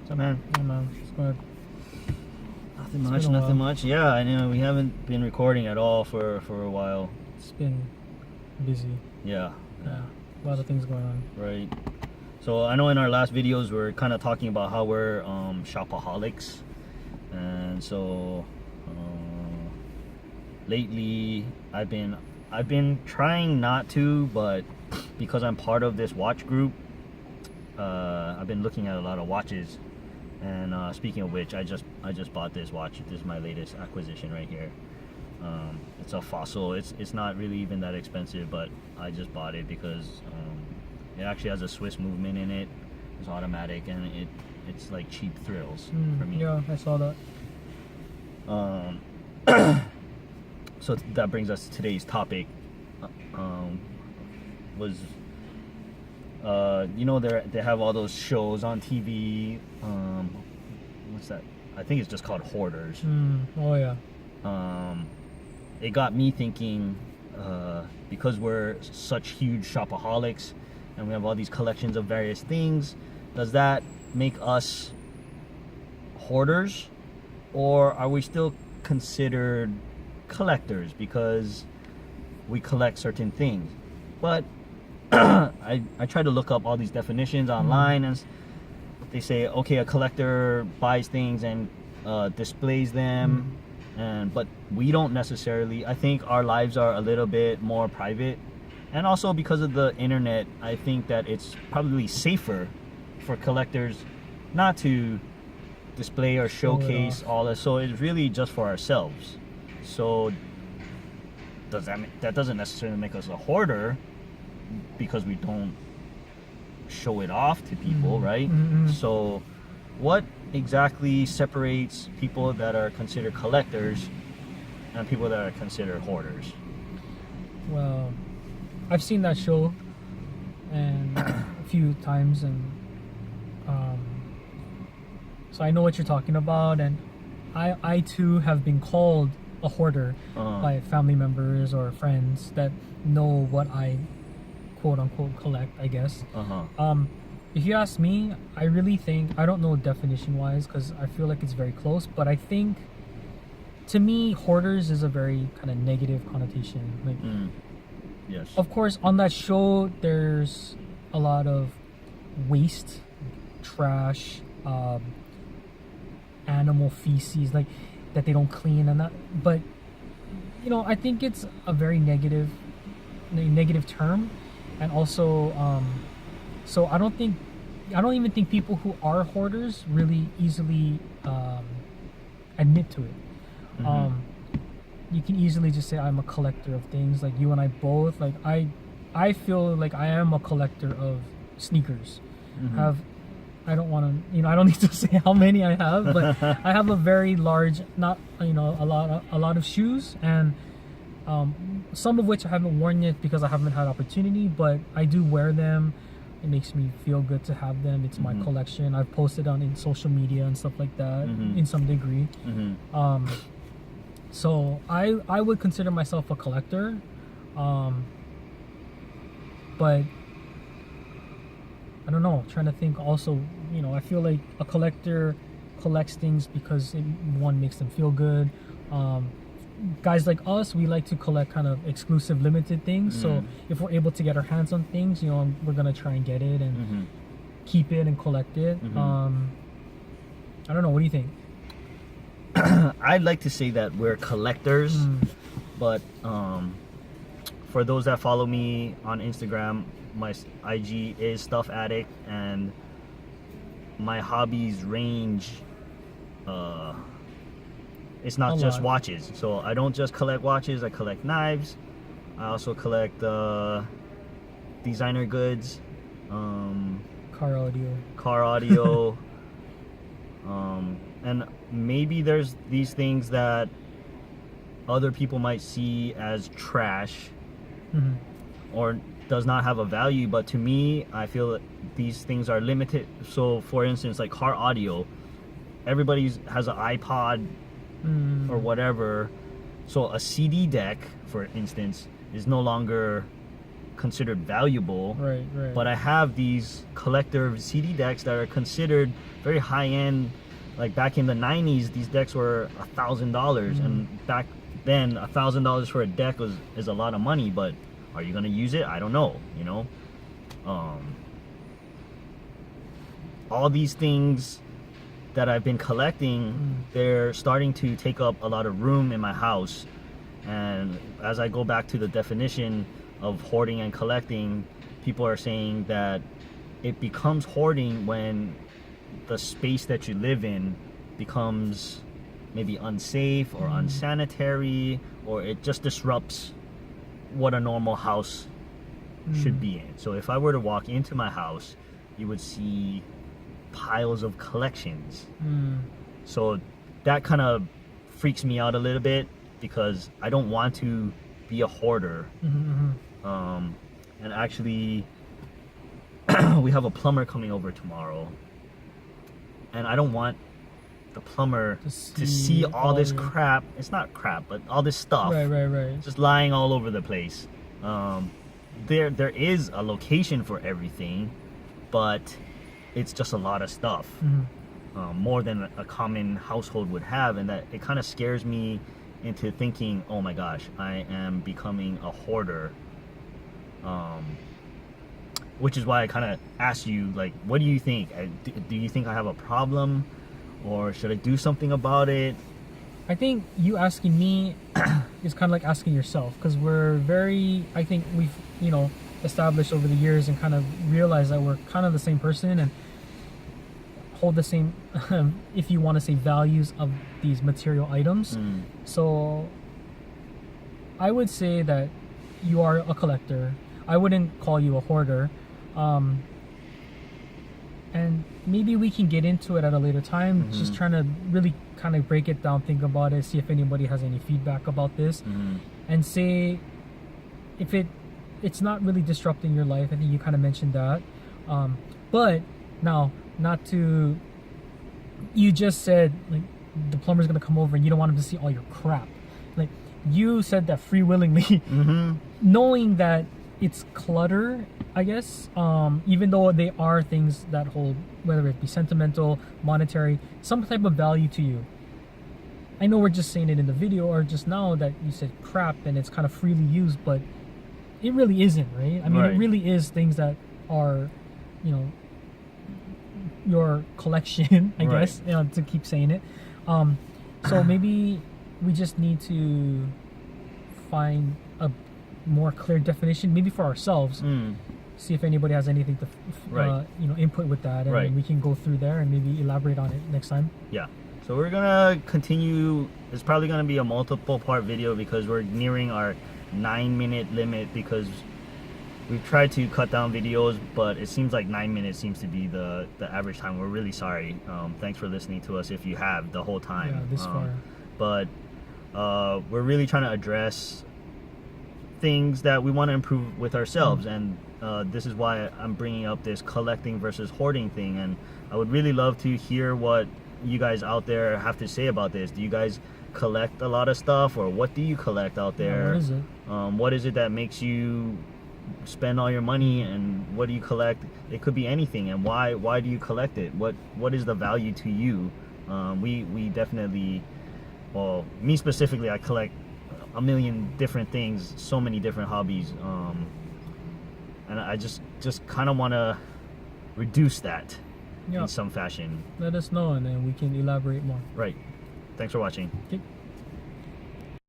So man, Yeah, man. It's good. nothing much. Yeah, I know we haven't been recording at all for a while. It's been busy. Yeah. Yeah. A lot of things going on. Right. So I know in our last videos we're kind of talking about how we're shopaholics, and so lately I've been trying not to, but because I'm part of this watch group, I've been looking at a lot of watches. And speaking of which, I just bought this watch. This is my latest acquisition right here. It's a Fossil. It's not really even that expensive, but I just bought it because it actually has a Swiss movement in it. It's automatic, and it's like cheap thrills for me. Yeah, I saw that. So that brings us to today's topic. You know, they have all those shows on TV. What's that? I think it's just called Hoarders. Oh yeah. It got me thinking, because we're such huge shopaholics and we have all these collections of various things, does that make us hoarders, or are we still considered collectors because we collect certain things? But I tried to look up all these definitions online, and they say, okay, a collector buys things and displays them, but we don't necessarily. I think our lives are a little bit more private, and also because of the internet, I think that it's probably safer for collectors not to display or showcase all that. So it's really just for ourselves. So that doesn't necessarily make us a hoarder, because we don't show it off to people, right? So what exactly separates people that are considered collectors and people that are considered hoarders? Well, I've seen that show and a few times, and so I know what you're talking about, and I too have been called a hoarder by family members or friends that know what I quote unquote collect, I guess. If you ask me, I really think, I don't know definition wise because I feel like it's very close, but I think to me hoarders is a very kind of negative connotation. Like, yes, of course on that show there's a lot of waste, trash, animal feces, like that they don't clean, and that, but you know, I think it's a very negative term. And also, so I don't even think people who are hoarders really easily admit to it. You can easily just say I'm a collector of things, like you and I both. Like I feel like I am a collector of sneakers. I don't want to, you know, I don't need to say how many I have, but I have a very large, not, you know, a lot of shoes, and some of which I haven't worn yet because I haven't had opportunity, but I do wear them. It makes me feel good to have them. It's my collection. I've posted in social media and stuff like that in some degree. So I would consider myself a collector, but I don't know, trying to think also, you know, I feel like a collector collects things because one makes them feel good. Guys like us, we like to collect kind of exclusive, limited things. So if we're able to get our hands on things, you know, we're gonna try and get it and keep it and collect it. I don't know. What do you think? I'd like to say that we're collectors, but for those that follow me on Instagram, my IG is Stuff Addict, and my hobbies range. It's not just watches. So I don't just collect watches. I collect knives. I also collect designer goods, car audio, and maybe there's these things that other people might see as trash or does not have a value, but to me, I feel that these things are limited. So for instance, like car audio, everybody has an iPod or whatever, so a CD deck, for instance, is no longer considered valuable. Right. But I have these collector CD decks that are considered very high end. Like back in the 90s, these decks were $1,000, and back then $1,000 for a deck is a lot of money. But are you gonna use it? I don't know. You know, all these things that I've been collecting, they're starting to take up a lot of room in my house. And as I go back to the definition of hoarding and collecting, people are saying that it becomes hoarding when the space that you live in becomes maybe unsafe or unsanitary, or it just disrupts what a normal house should be in. So if I were to walk into my house, you would see piles of collections. So that kind of freaks me out a little bit, because I don't want to be a hoarder. And actually we have a plumber coming over tomorrow, and I don't want the plumber to see all this crap. It's not crap, but all this stuff Right. just lying all over the place. There is a location for everything, but it's just a lot of stuff. More than a common household would have, and that it kind of scares me into thinking, oh my gosh, I am becoming a hoarder. Which is why I kind of asked you, like, what do you think? Do you think I have a problem, or should I do something about it? I think you asking me is kind of like asking yourself, because I think we've, established over the years and kind of realized that we're kind of the same person and hold the same, if you want to say, values of these material items. So I would say that you are a collector. I wouldn't call you a hoarder. And maybe we can get into it at a later time, just trying to really kind of break it down, think about it, see if anybody has any feedback about this, and say if it's not really disrupting your life. I think you kind of mentioned that. But now, you just said, like, the plumber's gonna come over and you don't want him to see all your crap. Like, you said that free willingly, knowing that it's clutter, I guess, even though they are things that hold, whether it be sentimental, monetary, some type of value to you. I know we're just saying it in the video, or just now that you said crap and it's kind of freely used, but it really isn't, right? I mean, it really is things that are, your collection, I guess, to keep saying it. So maybe we just need to find a more clear definition, maybe for ourselves. See if anybody has anything to input with that, and then we can go through there and maybe elaborate on it next time. So we're gonna continue. It's probably gonna be a multiple part video, because we're nearing our 9-minute limit, because we've tried to cut down videos, but it seems like 9 minutes seems to be the average time. We're really sorry. Thanks for listening to us if you have the whole time. This far. But we're really trying to address things that we want to improve with ourselves, and this is why I'm bringing up this collecting versus hoarding thing. And I would really love to hear what you guys out there have to say about this. Do you guys collect a lot of stuff, or what do you collect out there? What is it? What is it that makes you spend all your money, and what do you collect? It could be anything. And why do you collect it? What is the value to you? We definitely, well, me specifically, I collect a million different things, so many different hobbies, and I just kind of want to reduce that in some fashion. Let us know, and then we can elaborate more. Thanks for watching. Okay.